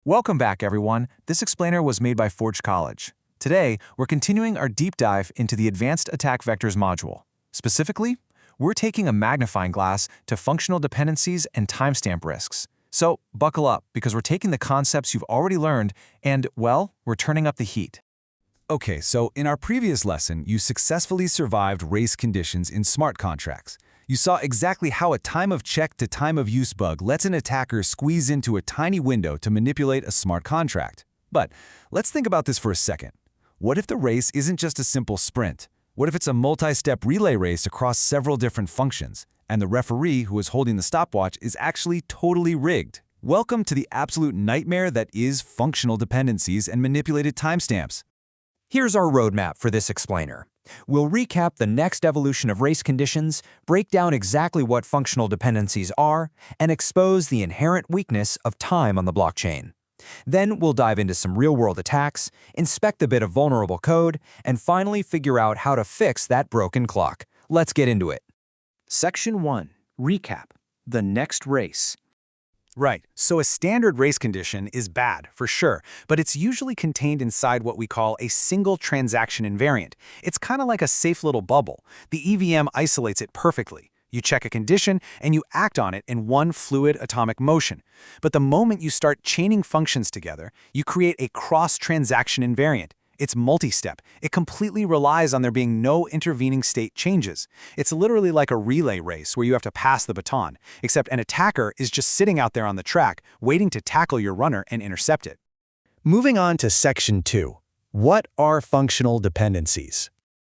Welcome back, everyone. This explainer was made by Forge College. Today, we're continuing our deep dive into the Advanced Attack Vectors module. Specifically, we're taking a magnifying glass to functional dependencies and timestamp risks. So, buckle up, because we're taking the concepts you've already learned and, well, we're turning up the heat. Okay, so in our previous lesson, you successfully survived race conditions in smart contracts. You saw exactly how a time of check to time of use bug lets an attacker squeeze into a tiny window to manipulate a smart contract. But let's think about this for a second. What if the race isn't just a simple sprint? What if it's a multi-step relay race across several different functions, and the referee who is holding the stopwatch is actually totally rigged? Welcome to the absolute nightmare that is functional dependencies and manipulated timestamps. Here's our roadmap for this explainer. We'll recap the next evolution of race conditions, break down exactly what functional dependencies are, and expose the inherent weakness of time on the blockchain. Then we'll dive into some real-world attacks, inspect a bit of vulnerable code, and finally figure out how to fix that broken clock. Let's get into it. Section 1. Recap. The next race. Right, so a standard race condition is bad, for sure, but it's usually contained inside what we call a single transaction invariant. It's kind of like a safe little bubble. The EVM isolates it perfectly. You check a condition, and you act on it in one fluid atomic motion. But the moment you start chaining functions together, you create a cross-transaction invariant. It's multi-step. It completely relies on there being no intervening state changes. It's literally like a relay race where you have to pass the baton, except an attacker is just sitting out there on the track, waiting to tackle your runner and intercept it. Moving on to Section 2. What are functional dependencies?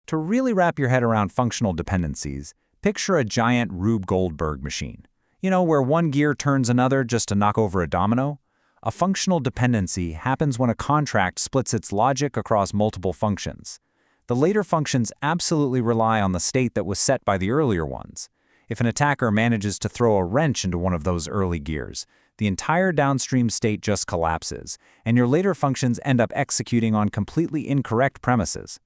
To really wrap your head around functional dependencies, picture a giant Rube Goldberg machine. You know, where one gear turns another just to knock over a domino? A functional dependency happens when a contract splits its logic across multiple functions. The later functions absolutely rely on the state that was set by the earlier ones. If an attacker manages to throw a wrench into one of those early gears, the entire downstream state just collapses, and your later functions end up executing on completely incorrect premises.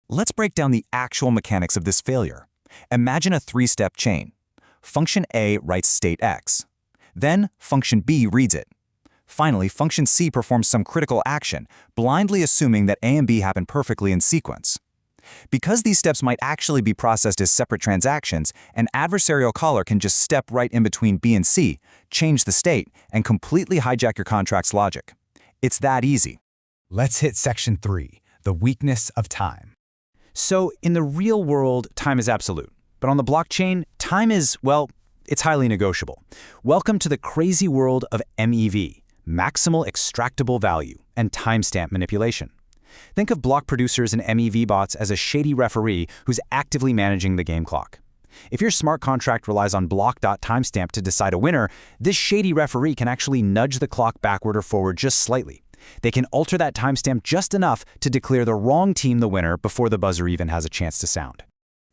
Let's break down the actual mechanics of this failure. Imagine a three-step chain. Function A writes state X. Then function B reads it. Finally, function C performs some critical action, blindly assuming that A and B happen perfectly in sequence. Because these steps might actually be processed as separate transactions, an adversarial caller can just step right in between B and C, change the state, and completely hijack your contract's logic. It's that easy. Let's hit Section 3, the weakness of time. So, in the real world, time is absolute. But on the blockchain, time is, well, it's highly negotiable. Welcome to the crazy world of MEV. Maximal extractable value, and timestamp manipulation. Think of block producers and MEV bots as a shady referee who's actively managing the game clock. If your smart contract relies on block.timestamp to decide a winner, this shady referee can actually nudge the clock backward or forward just slightly. They can alter that timestamp just enough to declare the wrong team the winner before the buzzer even has a chance to sound.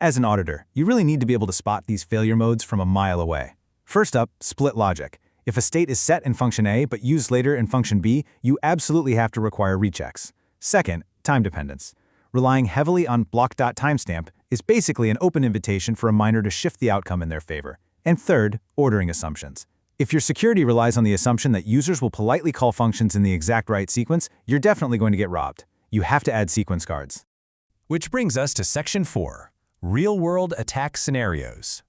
As an auditor, you really need to be able to spot these failure modes from a mile away. First up, split logic. If a state is set in function A but used later in function B, you absolutely have to require rechecks. Second, time dependence. Relying heavily on block.timestamp is basically an open invitation for a miner to shift the outcome in their favor. And third, ordering assumptions. If your security relies on the assumption that users will politely call functions in the exact right sequence, you're definitely going to get robbed. You have to add sequence cards. Which brings us to Section 4, real-world attack scenarios.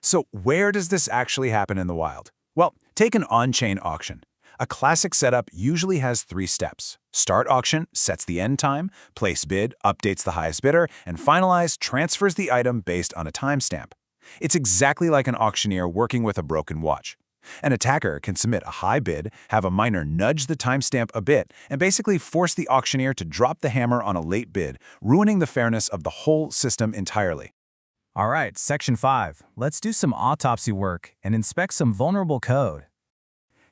So where does this actually happen in the wild? Well, take an on-chain auction. A classic setup usually has 3 steps. Start auction sets the end time, place bid updates the highest bidder, and finalize transfers the item based on a timestamp. It's exactly like an auctioneer working with a broken watch. An attacker can submit a high bid, have a miner nudge the timestamp a bit, and basically force the auctioneer to drop the hammer on a late bid, ruining the fairness of the whole system entirely. All right, Section 5. Let's do some autopsy work and inspect some vulnerable code.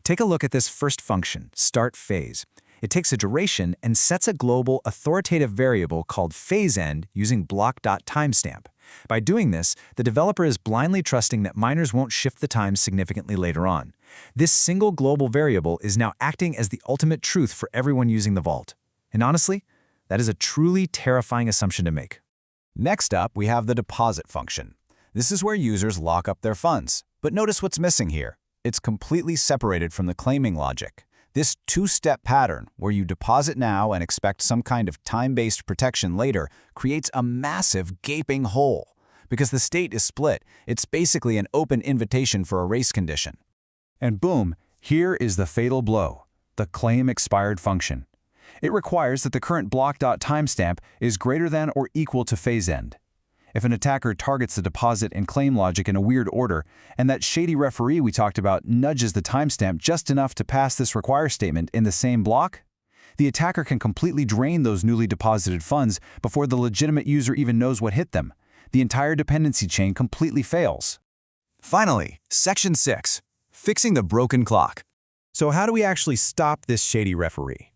Take a look at this first function, start phase. It takes a duration and sets a global authoritative variable called phaseEnd using block.timestamp. By doing this, the developer is blindly trusting that miners won't shift the time significantly later on. This single global variable is now acting as the ultimate truth for everyone using the vault. And honestly, that is a truly terrifying assumption to make. Next up, we have the deposit function. This is where users lock up their funds. But notice what's missing here. It's completely separated from the claiming logic. This two-step pattern, where you deposit now and expect some kind of time-based protection later, creates a massive gaping hole. Because the state is split, it's basically an open invitation for a race condition. And boom, here is the fatal blow, the claim expired function. It requires that the current block.timestamp is greater than or equal to phase end. If an attacker targets the deposit and claim logic in a weird order, and that shady referee we talked about nudges the timestamp just enough to pass this require statement in the same block, the attacker can completely drain those newly deposited funds before the legitimate user even knows what hit them. The entire dependency chain completely fails. Finally, Section 6. Fixing the broken clock. So how do we actually stop this shady referee?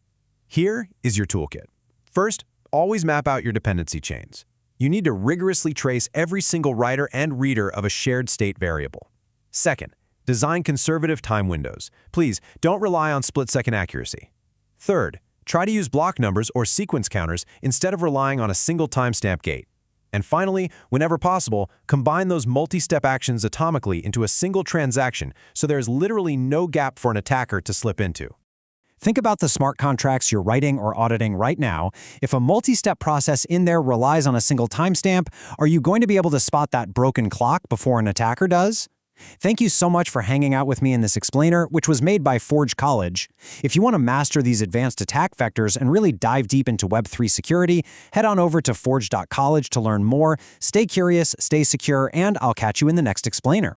Here is your toolkit. First, always map out your dependency chains. You need to rigorously trace every single writer and reader of a shared state variable. Second, design conservative time windows. Please don't rely on split-second accuracy. Third, try to use block numbers or sequence counters instead of relying on a single timestamp gate. And finally, whenever possible, combine those multi-step actions atomically into a single transaction so there's literally no gap for an attacker to slip into. Think about the smart contracts you're writing or auditing right now. If a multi-step process in there relies on a single timestamp, are you going to be able to spot that broken clock before an attacker does? Thank you so much for hanging out with me in this explainer, which was made by Forge College. If you want to master these advanced attack vectors and really dive deep into Web3 security, head on over to forge.college to learn more. Stay curious, stay secure, and I'll catch you in the next explainer.